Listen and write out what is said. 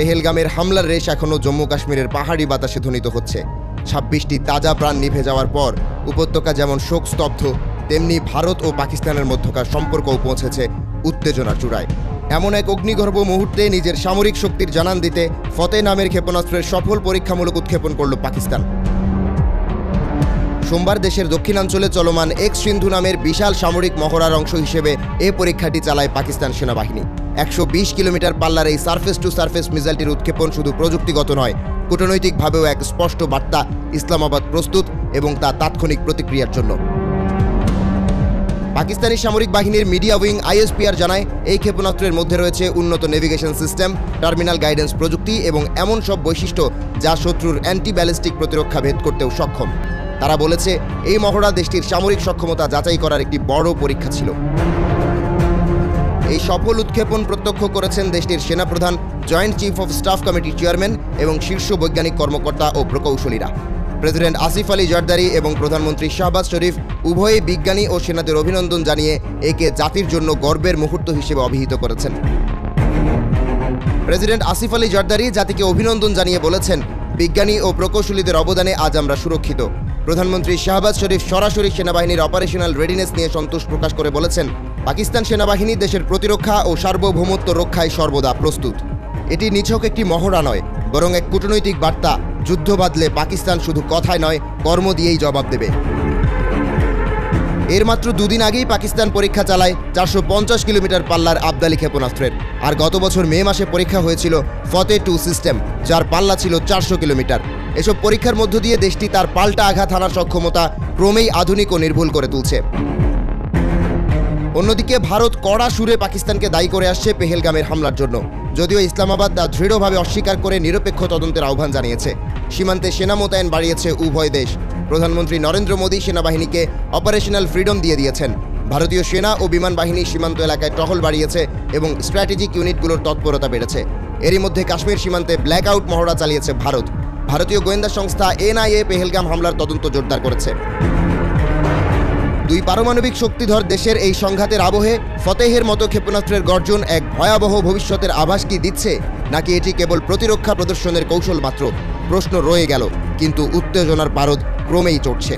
পেহেলগামের হামলার রেশ এখনও জম্মু কাশ্মীরের পাহাড়ি বাতাসে ধ্বনিত হচ্ছে। 26টি তাজা প্রাণ নিভে যাওয়ার পর উপত্যকা যেমন শোকস্তব্ধ, তেমনি ভারত ও পাকিস্তানের মধ্যকার সম্পর্কও পৌঁছেছে উত্তেজনার চূড়ায়। এমন এক অগ্নিগর্ভ মুহূর্তে নিজের সামরিক শক্তির জানান দিতে ফতেহ নামের ক্ষেপণাস্ত্রের সফল পরীক্ষামূলক উৎক্ষেপণ করল পাকিস্তান। সোমবার দেশের দক্ষিণাঞ্চলে চলমান এক্স সিন্ধু নামের বিশাল সামরিক মহড়ার অংশ হিসেবে এ পরীক্ষাটি চালায় পাকিস্তান সেনাবাহিনী। 120 কিলোমিটার পাল্লার এই সারফেস টু সারফেস মিসাইলটির উৎক্ষেপণ শুধু প্রযুক্তিগত নয়, কূটনৈতিকভাবেও এক স্পষ্ট বার্তা ইসলামাবাদ প্রস্তুত এবং তা তাৎক্ষণিক প্রতিক্রিয়ার জন্য। পাকিস্তানি সামরিক বাহিনীর মিডিয়া উইং ISPR জানায়, এই ক্ষেপণাস্ত্রের মধ্যে রয়েছে উন্নত নেভিগেশন সিস্টেম, টার্মিনাল গাইডেন্স প্রযুক্তি এবং এমন সব বৈশিষ্ট্য যা শত্রুর অ্যান্টি ব্যালিস্টিক প্রতিরক্ষা ভেদ করতেও সক্ষম। তারা বলেছে, এই মহড়া দেশটির সামরিক সক্ষমতা যাচাই করার একটি বড় পরীক্ষা ছিল। এই সফল উৎক্ষেপণ প্রত্যক্ষ করেছেন দেশটির সেনাপ্রধান, জয়েন্ট চিফ অফ স্টাফ কমিটির চেয়ারম্যান এবং শীর্ষ বৈজ্ঞানিক কর্মকর্তা ও প্রকৌশলীরা। প্রেসিডেন্ট আসিফ আলী জারদারি এবং প্রধানমন্ত্রী শাহবাজ শরীফ উভয়ই বিজ্ঞানী ও সেনাদের অভিনন্দন জানিয়ে একে জাতির জন্য গর্বের মুহূর্ত হিসেবে অভিহিত করেছেন। প্রেসিডেন্ট আসিফ আলী জারদারি জাতিকে অভিনন্দন জানিয়ে বলেছেন, বিজ্ঞানী ও প্রকৌশলীদের অবদানে আজ আমরা সুরক্ষিত। প্রধানমন্ত্রী শাহবাজ শরীফ সরাসরি সেনাবাহিনীর অপারেশনাল রেডিনেস নিয়ে সন্তোষ প্রকাশ করে বলেছেন, পাকিস্তান সেনাবাহিনী দেশের প্রতিরক্ষা ও সার্বভৌমত্ব রক্ষায় সর্বদা প্রস্তুত। এটি নিছক একটি মহড়া নয়, বরং এক কূটনৈতিক বার্তা। যুদ্ধ বাঁধলে পাকিস্তান শুধু কথায় নয়, কর্ম দিয়েই জবাব দেবে। এর মাত্র দুদিন আগেই পাকিস্তান পরীক্ষা চালায় 450 কিলোমিটার পাল্লার আবদালি ক্ষেপণাস্ত্রের। আর গত বছর মে মাসে পরীক্ষা হয়েছিল ফতেহ 2 সিস্টেম, যার পাল্লা ছিল 400 কিলোমিটার। এসব পরীক্ষার মধ্য দিয়ে দেশটি তার পাল্টা আঘাত হানার সক্ষমতা ক্রমেই আধুনিক ও নির্ভুল করে তুলছে। অন্যদিকে ভারত কড়া সুরে পাকিস্তানকে দায়ী করে আসছে পেহেলগামের হামলার জন্য, যদিও ইসলামাবাদ তা দৃঢ়ভাবে অস্বীকার করে নিরপেক্ষ তদন্তের আহ্বান জানিয়েছে। সীমান্তে সেনা মোতায়েন বাড়িয়েছে উভয় দেশ। প্রধানমন্ত্রী নরেন্দ্র মোদী সেনাবাহিনীকে অপারেশনাল ফ্রিডম দিয়ে দিয়েছেন। ভারতীয় সেনা ও বিমান বাহিনী সীমান্ত এলাকায় টহল বাড়িয়েছে এবং স্ট্র্যাটেজিক ইউনিটগুলোর তৎপরতা বেড়েছে। এরই মধ্যে কাশ্মীর সীমান্তে ব্ল্যাক আউট মহড়া চালিয়েছে ভারত। ভারতীয় গোয়েন্দা সংস্থা NIA পেহেলগাম হামলার তদন্ত জোরদার করেছে। দুই পারমাণবিক শক্তিধর দেশের এই সংঘাতের আবহে ফতেহের মতো ক্ষেপণাস্ত্রের গর্জন এক ভয়াবহ ভবিষ্যতের আভাস কি দিচ্ছে, নাকি এটি কেবল প্রতিরক্ষা প্রদর্শনের কৌশল মাত্র? প্রশ্ন রয়ে গেল, কিন্তু উত্তেজনার পারদ ক্রমেই চড়ছে।